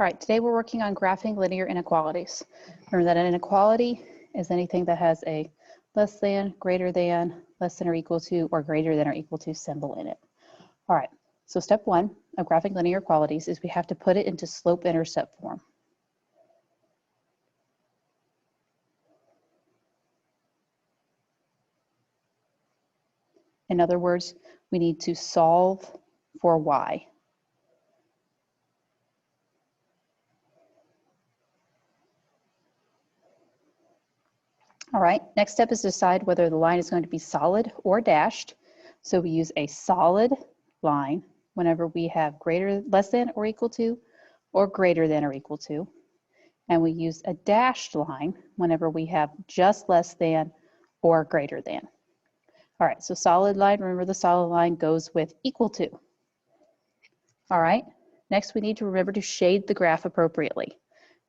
All right, today we're working on graphing linear inequalities. Remember that an inequality is anything that has a less than, greater than, less than or equal to, or greater than or equal to symbol in it. All right, so step one of graphing linear inequalities is we have to put it into slope-intercept form. In other words, we need to solve for y. All right, next step is to decide whether the line is going to be solid or dashed. So we use a solid line whenever we have less than or equal to, or greater than or equal to. And we use a dashed line whenever we have just less than or greater than. All right, so solid line, remember the solid line goes with equal to. All right, next we need to remember to shade the graph appropriately.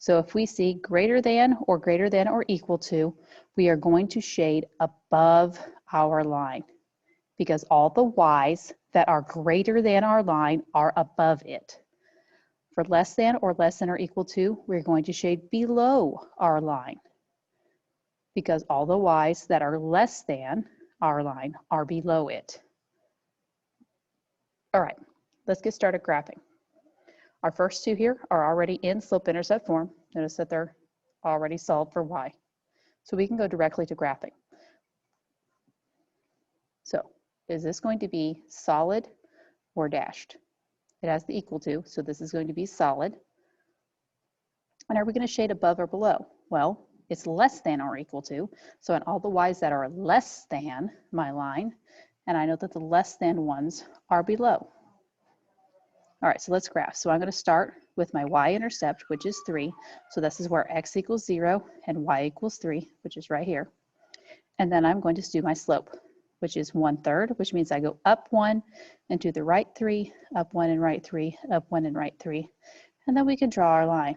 So if we see greater than or equal to, we are going to shade above our line because all the y's that are greater than our line are above it. For less than or equal to, we're going to shade below our line because all the y's that are less than our line are below it. All right, let's get started graphing. Our first two here are already in slope-intercept form. Notice that they're already solved for y. So we can go directly to graphing. So is this going to be solid or dashed? It has the equal to, so this is going to be solid. And are we going to shade above or below? Well, it's less than or equal to, so on all the y's that are less than my line, and I know that the less than ones are below. All right, so let's graph. So I'm going to start with my y-intercept, which is 3. So this is where x equals 0 and y equals 3, which is right here. And then I'm going to do my slope, which is 1/3, which means I go up 1 and to the right 3, up 1 and right 3, up 1 and right 3. And then we can draw our line.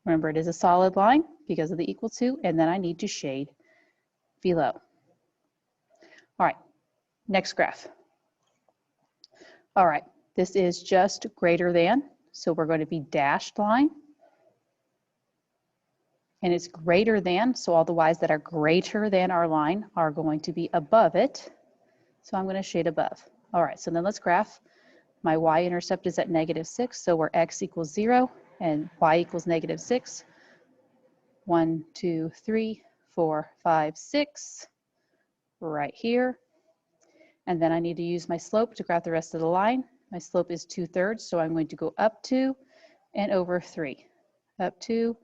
Remember, it is a solid line because of the equal to, and then I need to shade below. All right, next graph. All right. This is just greater than, so we're going to be dashed line. And it's greater than, so all the y's that are greater than our line are going to be above it. So I'm going to shade above. All right, so then let's graph. My y-intercept is at -6, so where x equals 0 and y equals -6. 1, 2, 3, 4, 5, 6, right here. And then I need to use my slope to graph the rest of the line. My slope is 2/3, so I'm going to go up 2 and over 3. Up 2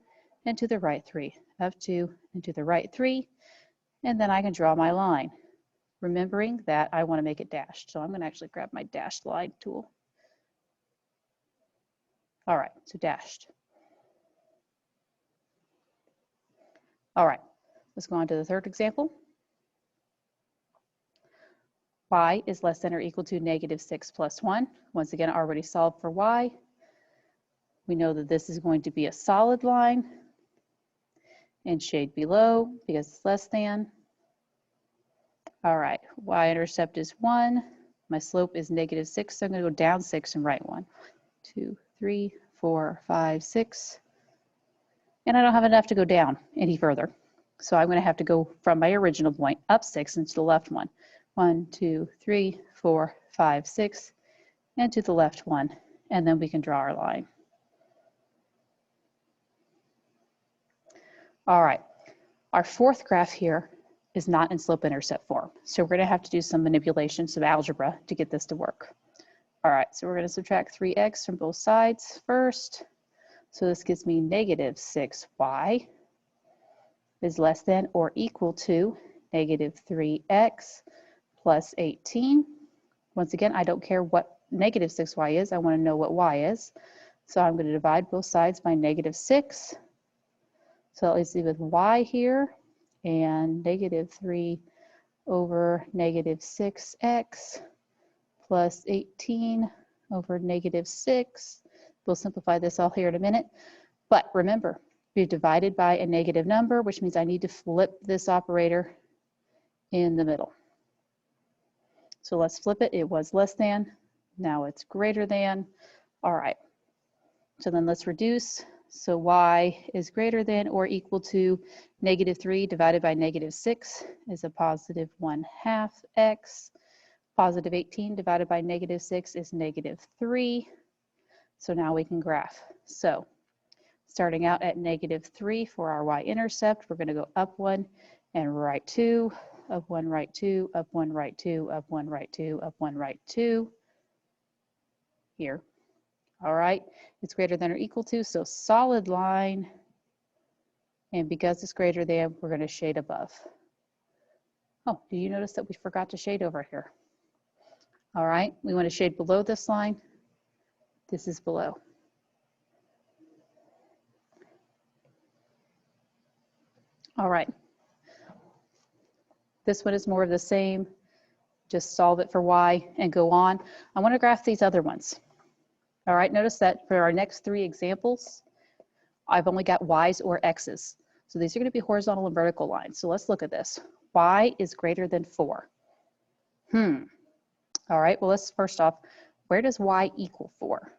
and to the right 3. Up 2 and to the right 3. And then I can draw my line, remembering that I want to make it dashed. So I'm going to actually grab my dashed line tool. All right, so dashed. All right, let's go on to the third example. Y is less than or equal to -6 plus 1. Once again, already solved for y. We know that this is going to be a solid line and shade below because it's less than. All right, y-intercept is 1. My slope is -6, so I'm going to go down 6 and right 1. 2, 3, 4, 5, 6. And I don't have enough to go down any further. So I'm going to have to go from my original point up 6 and to the left 1. 1, 2, 3, 4, 5, 6, and to the left 1, and then we can draw our line. All right, our fourth graph here is not in slope-intercept form, so we're going to have to do some manipulation, some algebra to get this to work. All right, so we're going to subtract 3x from both sides first. So this gives me -6y is less than or equal to -3x plus 18. Once again, I don't care what -6y is. I want to know what y is. So I'm going to divide both sides by -6. So let's see with y here and -3 over -6x plus 18 over -6. We'll simplify this all here in a minute. But remember, we've divided by a negative number, which means I need to flip this operator in the middle. So let's flip it. It was less than, now it's greater than. All right, So then let's reduce. So y is greater than or equal to -3 divided by -6 is a positive 1/2 x. Positive 18 divided by -6 is -3. So now we can graph. So starting out at -3 for our y-intercept, we're going to go up 1 and right 2, up 1, right 2, up 1, right 2, up 1, right 2, up 1, right 2, here. All right, it's greater than or equal to, so solid line, and because it's greater than, we're going to shade above. Oh, do you notice that we forgot to shade over here? All right, we want to shade below this line. This is below. All right, this one is more of the same. Just solve it for y and go on. I want to graph these other ones. All right, notice that for our next 3 examples, I've only got y's or x's. So these are going to be horizontal and vertical lines. So let's look at this. Y is greater than 4. All right, well, let's first off, where does y equal 4?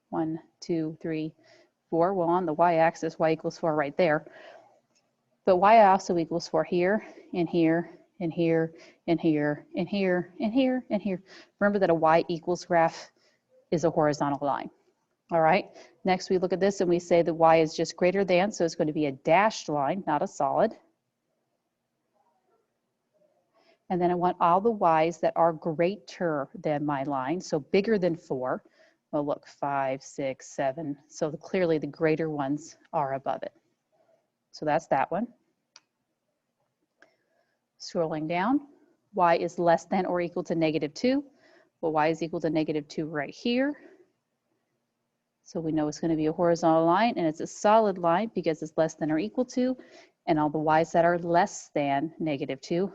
1, 2, 3, 4. Well, on the y-axis, y equals 4 right there. But y also equals 4 here, and here, and here, and here, and here, and here, and here. Remember that a y equals graph is a horizontal line. All right, next we look at this and we say that y is just greater than, so it's going to be a dashed line, not a solid. And then I want all the y's that are greater than my line, so bigger than 4. Well, look, 5, 6, 7. So clearly the greater ones are above it. So that's that one. Scrolling down, y is less than or equal to -2. Well, y is equal to -2 right here. So we know it's going to be a horizontal line, and it's a solid line because it's less than or equal to, and all the y's that are less than -2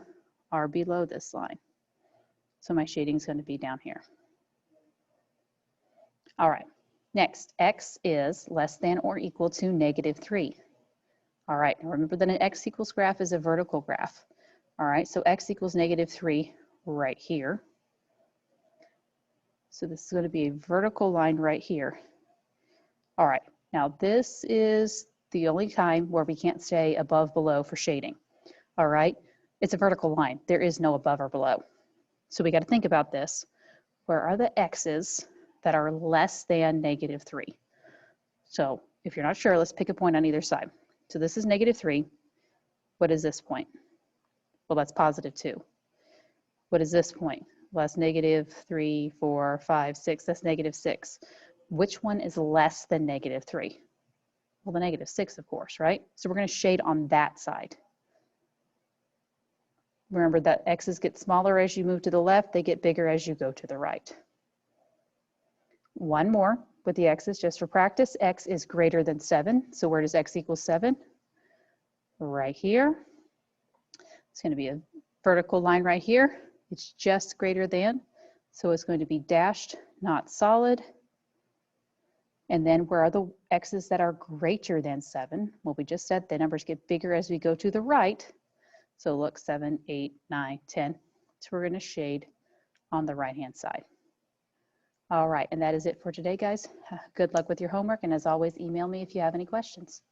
are below this line. So my shading is going to be down here. All right, next, x is less than or equal to -3. All right, now remember that an x equals graph is a vertical graph. All right, so x equals -3 right here. So this is going to be a vertical line right here. All right, now this is the only time where we can't say above, below for shading. All right, it's a vertical line. There is no above or below. So we got to think about this. Where are the x's that are less than -3? So if you're not sure, let's pick a point on either side. So this is -3. What is this point? Well, that's +2. What is this point? Well, that's -3, 4, 5, 6. That's -6. Which one is less than -3? Well, the -6, of course, right? So we're going to shade on that side. Remember that x's get smaller as you move to the left. They get bigger as you go to the right. One more with the x's just for practice. X is greater than 7. So where does x equal 7? Right here. It's going to be a vertical line right here. It's just greater than. So it's going to be dashed, not solid. And then where are the x's that are greater than 7? Well, we just said the numbers get bigger as we go to the right. So look, 7, 8, 9, 10. So we're going to shade on the right-hand side. All right, and that is it for today, guys. Good luck with your homework, and as always, email me if you have any questions.